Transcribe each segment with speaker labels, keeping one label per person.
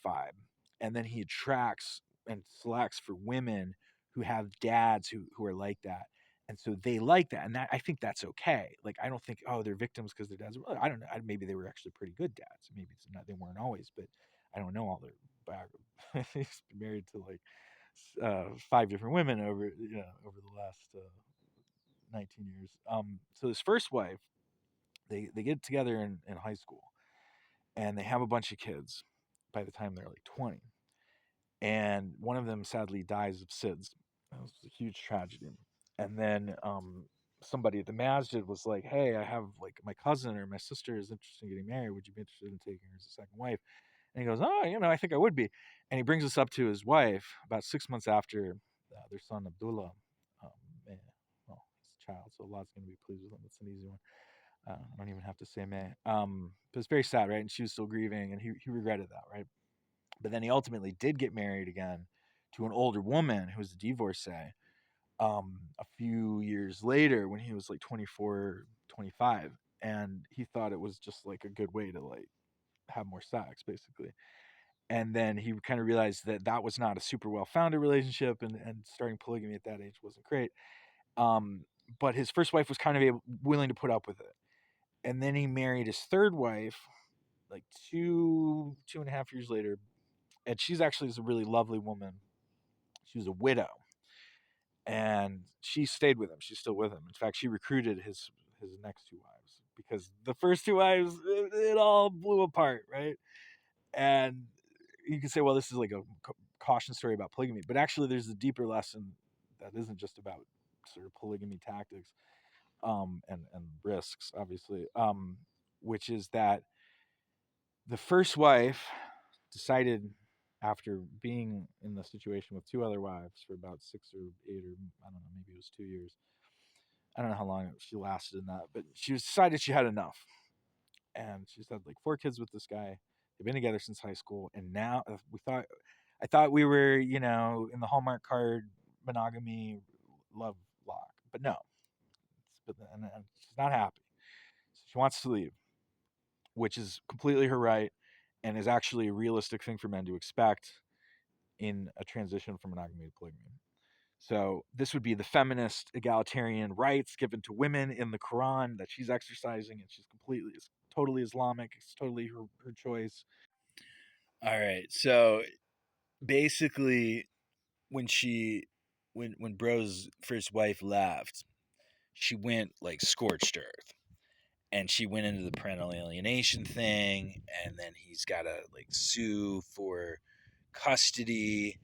Speaker 1: vibe, and then he attracts and selects for women who have dads who are like that, and so they like that, and that I think that's okay. Like I don't think, oh, they're victims because their dads. Well, I don't know. Maybe they were actually pretty good dads. Maybe it's not, they weren't always, but I don't know all their biography. He's been married to like 5 different women over the last 19 years. So his first wife, they get together in high school, and they have a bunch of kids by the time they're like 20, and one of them sadly dies of SIDS. That was a huge tragedy. And then somebody at the masjid was like, "Hey, I have like my cousin or my sister is interested in getting married. Would you be interested in taking her as a second wife?" And he goes, "Oh, I think I would be." And he brings us up to his wife about 6 months after their son Abdullah, um, eh, well, his child. So Allah's going to be pleased with him. It's an easy one. I don't even have to say may. But it's very sad, right? And she was still grieving, and he regretted that, right? But then he ultimately did get married again to an older woman who was a divorcee a few years later when he was like 24, 25. And he thought it was just like a good way to like have more sex, basically. And then he kind of realized that that was not a super well founded relationship, and starting polygamy at that age wasn't great. Um, but his first wife was kind of willing to put up with it. And then he married his third wife like 2.5 years later, and she's actually is a really lovely woman. She was a widow, and she stayed with him. She's still with him. In fact, she recruited his next two wives because the first two wives it all blew apart, right? And you can say, well, this is like a caution story about polygamy, but actually, there's a deeper lesson that isn't just about sort of polygamy tactics and risks, obviously, which is that the first wife decided after being in the situation with two other wives for about 6 or 8 or I don't know, maybe it was 2 years. I don't know how long she lasted in that, but she decided she had enough, and she's had like 4 kids with this guy. They've been together since high school, and now I thought we were, in the Hallmark card monogamy love lock, but no, and she's not happy. So she wants to leave, which is completely her right, and is actually a realistic thing for men to expect in a transition from monogamy to polygamy. So this would be the feminist egalitarian rights given to women in the Quran that she's exercising, and it's totally Islamic. It's totally her choice. All right. So basically, when she, when Bro's first wife left, she went like scorched earth, and she went into the parental alienation thing, and then he's got to like sue for custody,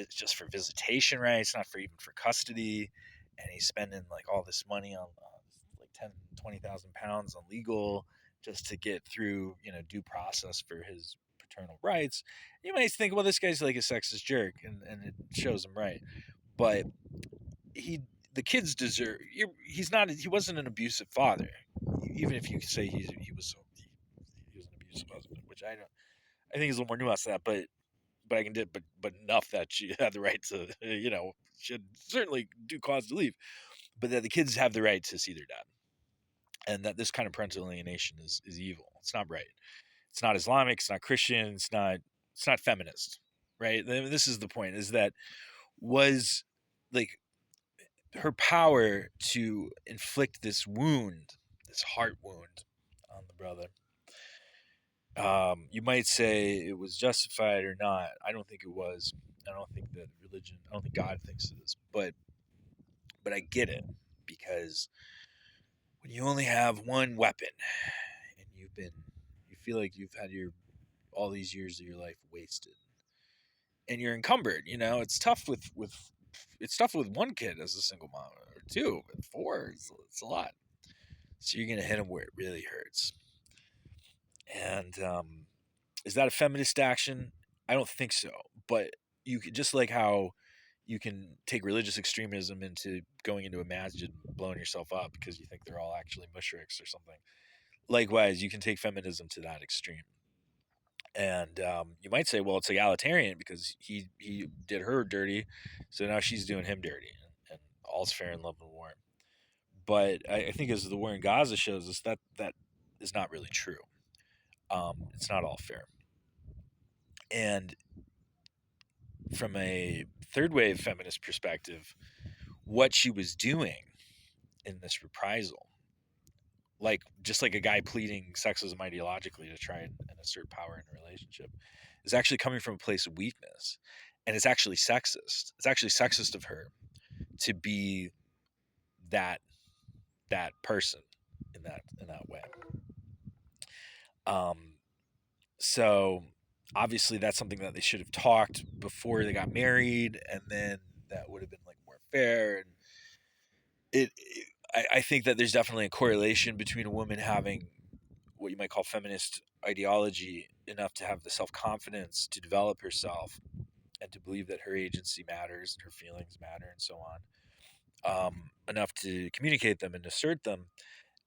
Speaker 1: just for visitation rights, not for even for custody. And he's spending like all this money on like 10, 20,000 pounds on legal just to get through, due process for his paternal rights. You might think, well, this guy's like a sexist jerk, and it shows him right. But he, the kids deserve. He's not. He wasn't an abusive father, even if you could say he was an abusive husband, which I don't. I think he's a little more nuanced than that, but I can do but enough that she had the right to, should certainly do cause to leave, but that the kids have the right to see their dad, and that this kind of parental alienation is evil. It's not right. It's not Islamic. It's not Christian. It's not feminist, right? This is the point: is that was like her power to inflict this wound, this heart wound, on the brother. You might say it was justified or not. I don't think it was. I don't think that religion. I don't think God thinks it is. But I get it, because when you only have one weapon, and you feel like you've had your all these years of your life wasted, and you're encumbered. It's tough with one kid as a single mom, or two, but four. It's a lot. So you're gonna hit them where it really hurts. And is that a feminist action? I don't think so. But you could, just like how you can take religious extremism into going into a masjid and blowing yourself up because you think they're all actually mushriks or something. Likewise, you can take feminism to that extreme. And you might say, well, it's egalitarian because he did her dirty, so now she's doing him dirty, and all's fair in love and war. But I think, as the war in Gaza shows us, that is not really true. It's not all fair.
Speaker 2: And from a third wave feminist perspective, what she was doing in this reprisal, like just like a guy pleading sexism ideologically to try and assert power in a relationship, is actually coming from a place of weakness. And it's actually sexist. It's actually sexist of her to be that person in that way. Um, so obviously that's something that they should have talked before they got married, and then that would have been like more fair. And I think that there's definitely a correlation between a woman having what you might call feminist ideology enough to have the self confidence to develop herself and to believe that her agency matters and her feelings matter and so on, enough to communicate them and assert them,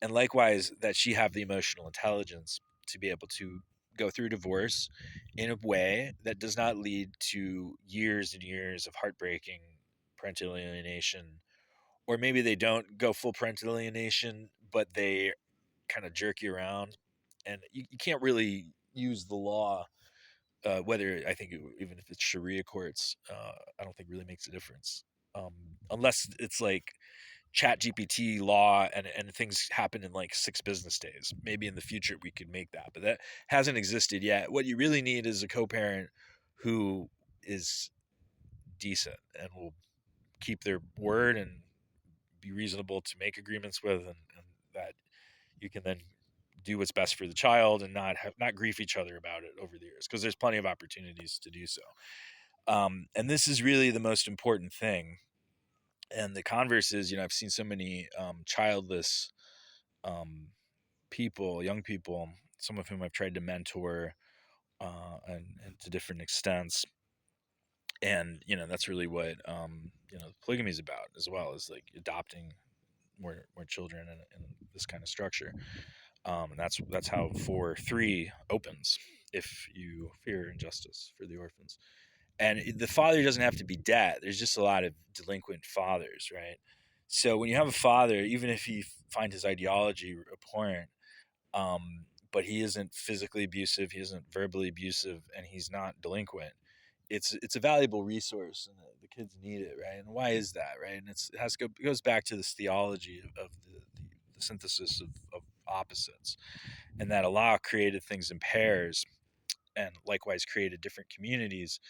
Speaker 2: and likewise that she have the emotional intelligence to be able to go through divorce in a way that does not lead to years and years of heartbreaking parental alienation, or maybe they don't go full parental alienation but they kind of jerk you around. And you can't really use the law, whether I think even if it's Sharia courts, I don't think really makes a difference, um, unless it's like chat GPT law and things happen in like 6 business days. Maybe in the future we could make that, but that hasn't existed yet. What you really need is a co-parent who is decent and will keep their word and be reasonable to make agreements with, and that you can then do what's best for the child and not grief each other about it over the years, because there's plenty of opportunities to do so. And this is really the most important thing. And the converse is, I've seen so many childless um, people, young people, some of whom I've tried to mentor, and to different extents. And that's really what polygamy is about as well, is like adopting more children in this kind of structure. And that's how 4-3 opens. If you fear injustice for the orphans, and the father doesn't have to be dead. There's just a lot of delinquent fathers, right? So when you have a father, even if he finds his ideology abhorrent, but he isn't physically abusive, he isn't verbally abusive, and he's not delinquent, it's a valuable resource, and the kids need it, right? And why is that, right? And it goes back to this theology of the synthesis of opposites, and that Allah created things in pairs, and likewise created different communities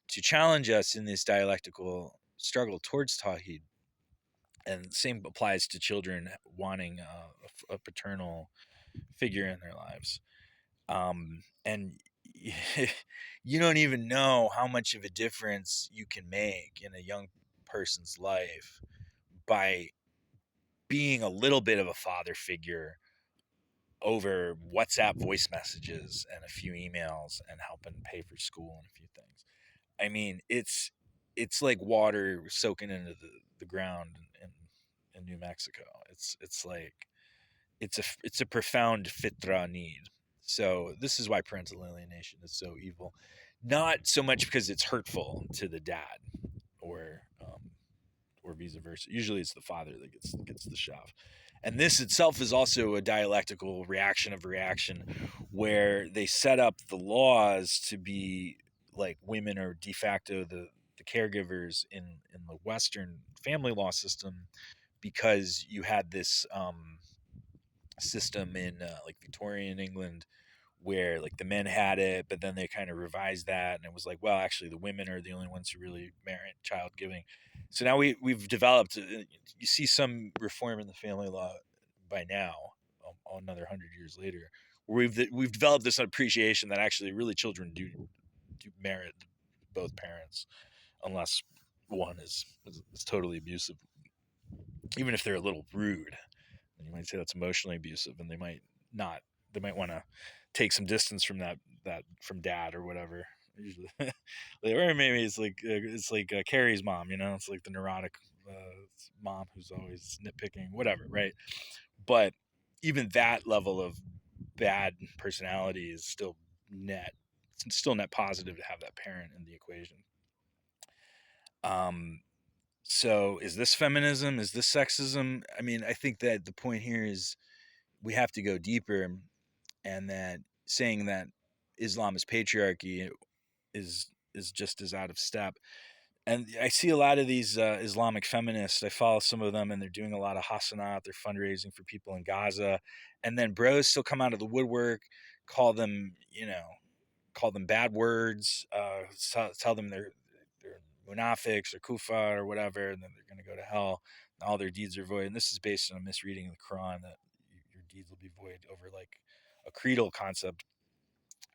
Speaker 2: to challenge us in this dialectical struggle towards Tawhid. And the same applies to children wanting a paternal figure in their lives. And you don't even know how much of a difference you can make in a young person's life by being a little bit of a father figure over WhatsApp voice messages and a few emails and helping pay for school and a few things. I mean, it's like water soaking into the ground in New Mexico. It's like it's a profound fitra need. So this is why parental alienation is so evil, not so much because it's hurtful to the dad, or or vice versa. Usually, it's the father that gets the shove. And this itself is also a dialectical reaction of reaction, where they set up the laws to be like women are de facto the caregivers in the Western family law system, because you had this system in like Victorian England where like the men had it, but then they kind of revised that, and it was like, well, actually, the women are the only ones who really merit child giving. So now we've developed. You see some reform in the family law by now, another 100 years later, where we've developed this appreciation that actually, really, children do merit both parents, unless one is totally abusive, even if they're a little rude. And you might say that's emotionally abusive, and they might not. They might want to take some distance from that from dad or whatever. Usually, or maybe it's like Carrie's mom. It's like the neurotic mom who's always nitpicking, whatever, right? But even that level of bad personality is still net. It's still net positive to have that parent in the equation. Um, so is this feminism? Is this sexism? I mean, I think that the point here is we have to go deeper, and that saying that Islam is patriarchy is just as out of step. And I see a lot of these Islamic feminists. I follow some of them, and they're doing a lot of hasanat. They're fundraising for people in Gaza, and then bros still come out of the woodwork, call them, call them bad words, tell them they're munafiks or kufa or whatever, and then they're going to go to hell. And all their deeds are void. And this is based on a misreading of the Quran that your deeds will be void over like a creedal concept.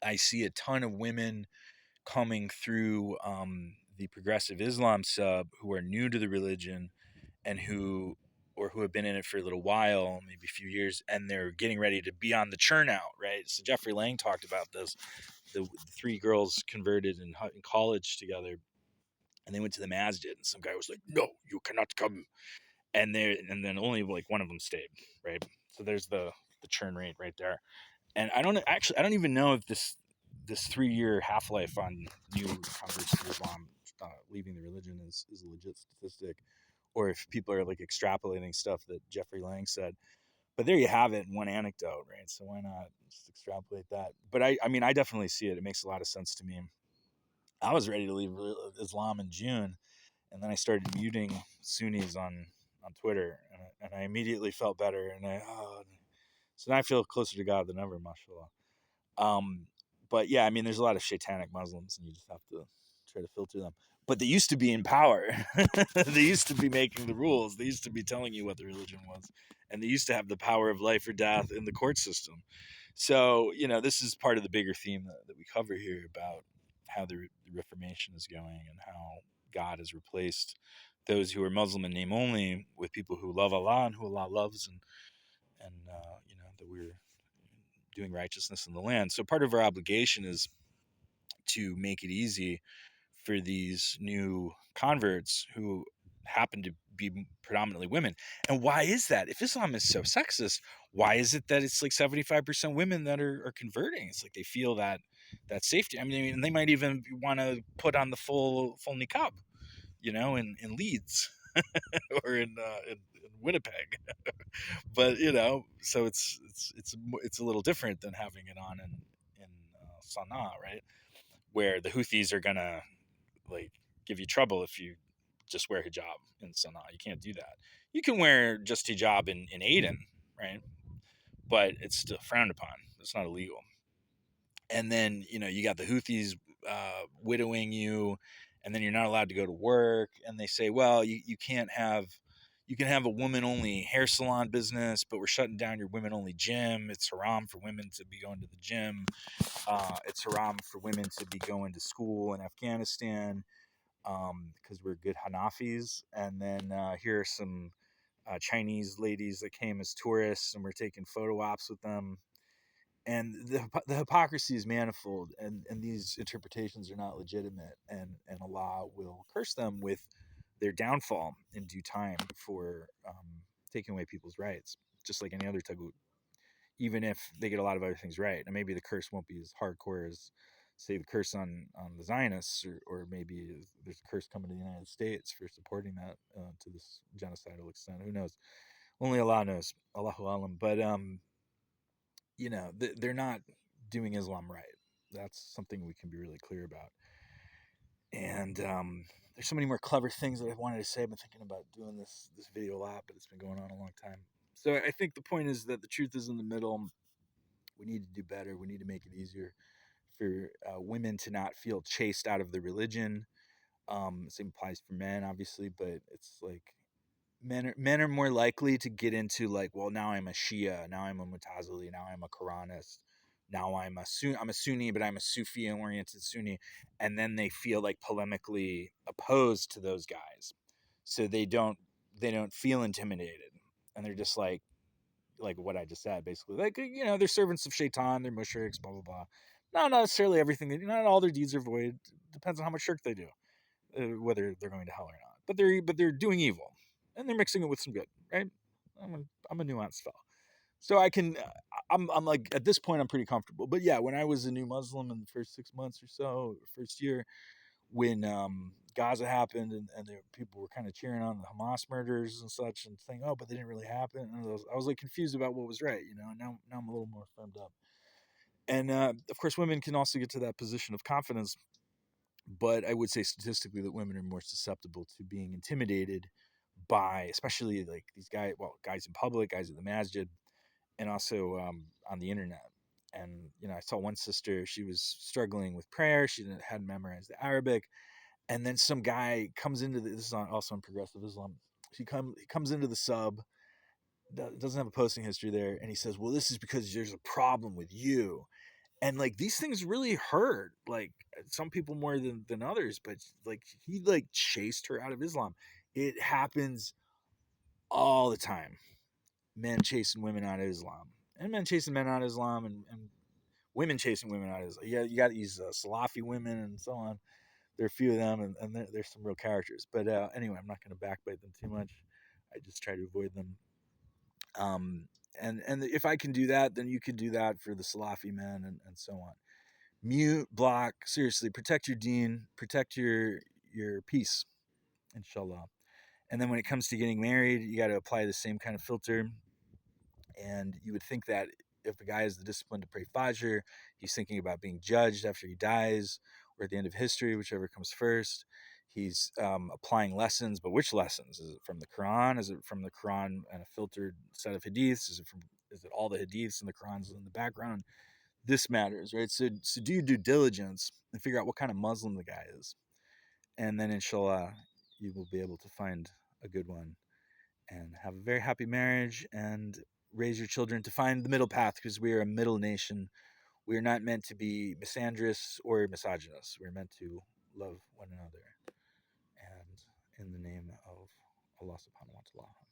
Speaker 2: I see a ton of women coming through the progressive Islam sub who are new to the religion and who have been in it for a little while, maybe a few years, and they're getting ready to be on the churn out, right? So Jeffrey Lang talked about this. The three girls converted in college together, and they went to the masjid, and some guy was like, "No, you cannot come," and then only like one of them stayed, right? So there's the churn rate right there. And I don't even know if this 3 year half life on new converts to Islam leaving the religion is a legit statistic, or if people are like extrapolating stuff that Jeffrey Lang said. But there you have it in one anecdote, right? So why not just extrapolate that? But I mean, I definitely see it. It makes a lot of sense to me. I was ready to leave Islam in June, and then I started muting Sunnis on Twitter, and I immediately felt better. So now I feel closer to God than ever, mashallah. Um, but yeah, I mean, there's a lot of satanic Muslims, and you just have to try to filter them. But they used to be in power. They used to be making the rules. They used to be telling you what the religion was, and they used to have the power of life or death in the court system. So this is part of the bigger theme that we cover here about how the Reformation is going and how God has replaced those who are Muslim in name only with people who love Allah and who Allah loves, and that we're doing righteousness in the land. So part of our obligation is to make it easy for these new converts who happen to be predominantly women. And why is that? If Islam is so sexist, why is it that it's like 75% women that are converting? It's like they feel that safety. I mean, they might even want to put on the full niqab, in Leeds or in Winnipeg. But so it's a little different than having it on in Sana'a, right? Where the Houthis are gonna like give you trouble if you just wear hijab in Sana'a. You can't do that. You can wear just hijab in Aden, right? But it's still frowned upon. It's not illegal. And then you got the Houthis widowing you, and then you're not allowed to go to work. And they say, well, you can have a woman only hair salon business, but we're shutting down your women only gym. It's haram for women to be going to the gym. It's haram for women to be going to school in Afghanistan because we're good Hanafis. And then here are some Chinese ladies that came as tourists, and we're taking photo ops with them. And the hypocrisy is manifold, and these interpretations are not legitimate, and Allah will curse them with their downfall in due time for taking away people's rights, just like any other tagut, even if they get a lot of other things right. And maybe the curse won't be as hardcore as, say, the curse on the Zionists, or maybe there's a curse coming to the United States for supporting that to this genocidal extent. Who knows? Only Allah knows. Allahu alam. But they're not doing Islam right. That's something we can be really clear about. And there's so many more clever things that I wanted to say. I've been thinking about doing this video a lot, but it's been going on a long time. So I think the point is that the truth is in the middle. We need to do better. We need to make it easier for women to not feel chased out of the religion. Same applies for men, obviously, but it's like men are more likely to get into like, well, now I'm a Shia, now I'm a Mutazili, now I'm a Quranist, now I'm a Sunni, but I'm a Sufi oriented Sunni, and then they feel like polemically opposed to those guys, so they don't feel intimidated, and they're just like what I just said, basically, like they're servants of Shaitan, they're mushriks, blah blah blah. Not necessarily everything, not all their deeds are void. Depends on how much shirk they do, whether they're going to hell or not. But they're doing evil, and they're mixing it with some good, right? I'm a nuanced fellow, so I'm like at this point I'm pretty comfortable. But yeah, when I was a new Muslim in the first 6 months or so, first year, when Gaza happened, and people were kind of cheering on the Hamas murders and such, and saying, "Oh, but they didn't really happen." And I was like confused about what was right, Now I'm a little more firmed up, and of course, women can also get to that position of confidence But I would say statistically that women are more susceptible to being intimidated by, especially like these guys, well, guys in public, guys at the masjid, and also on the internet. And I saw one sister; she was struggling with prayer. She hadn't memorized the Arabic, and then some guy comes into this is also on progressive Islam. He comes into the sub, doesn't have a posting history there, and he says, "Well, this is because there's a problem with you." And like these things really hurt, like some people more than others. But like he like chased her out of Islam. It happens all the time. Men chasing women out of Islam, and men chasing men out of Islam, and women chasing women out of Islam. Yeah, you got these Salafi women and so on. There are a few of them, and there's some real characters. But anyway, I'm not going to backbite them too much. I just try to avoid them. Um, and if I can do that, then you can do that for the Salafi men and so on. Mute, block, seriously, protect your deen, protect your peace, inshallah. And then when it comes to getting married, you got to apply the same kind of filter. And you would think that if a guy has the discipline to pray Fajr, he's thinking about being judged after he dies or at the end of history, whichever comes first. He's applying lessons, but which lessons? Is it from the Quran? Is it from the Quran and a filtered set of hadiths? Is it all the hadiths and the Quran's in the background? This matters, right? So do your due diligence and figure out what kind of Muslim the guy is, and then inshallah you will be able to find a good one and have a very happy marriage and raise your children to find the middle path, because we are a middle nation. We are not meant to be misandrous or misogynist. We're meant to love one another, and in the name of Allah subhanahu wa ta'ala.